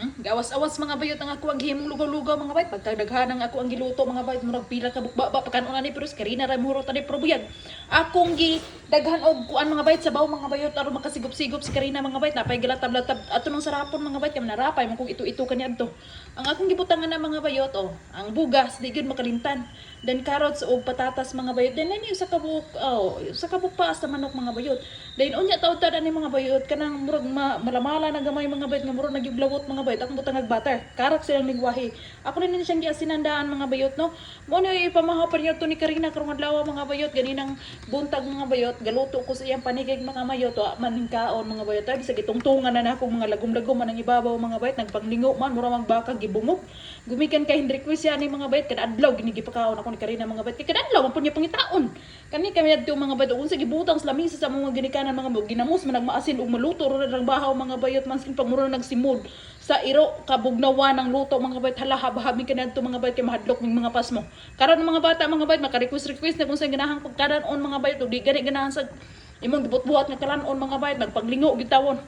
Gawas-awas mga bayot ang ako ang himong lugaw-lugaw mga bayot. Pagkadaghan ang ako ang giluto mga bayot. Murag pila ka bukba pagkanon ani pero karina ra muro tani probuyag. Akong gi daghan og kuan mga bayot sa baw mga bayot aron makasigop-sigop si karina mga bayot. Napay gilatab-latab ato nang sarapon mga bayot kay narapay man kung ito-ito kani adto. Ang akong gibutangan na mga bayot ang bugas di gyud makalimtan. Then carrots o patatas mga bayot. Then ani sa kabuk sa kabuk pa sa manok mga bayot. Then unya taud-taud ani mga bayot kanang murag malamala na gamay mga bayot nga murag nagyuglawot mga bayot akong butang butter. Karak silang nigwahi. Ako rin siyang giasinandaan mga bayot no. Mo na ipamahaw pa niya to ni Karina karong adlaw mga bayot ganinang buntag mga bayot galuto ko sa iyang panigig mga mayot wa maningkaon mga bayot ay sa gitungtungan na nako mga lagom-lagom man ang ibabaw mga bayot nagpanglingo man mura mang baka gibungog. Gumikan kay Hendrik Quiz ni mga bayot kada adlaw ginigipakaon ako ni Karina mga bayot kay kada adlaw man pud niya pangitaon. Kani kami adto mga bayot unsa gibutang sa lamisa sa mga ginikanan mga ginamos man nagmaasin og maluto ro lang bahaw mga bayot man sin pagmuro nagsimod sa iro kabugnawan ng luto mga bayot hala habahabi kanadto mga bayot kay mahadlok ning mga pasmo. Karon mga bata mga bayot maka-request na kung sa ganahan pagkanon mga bayot ug di gani ganahan sa imong gibut-buhat nga kalanon mga bayot nagpaglingo gitawon.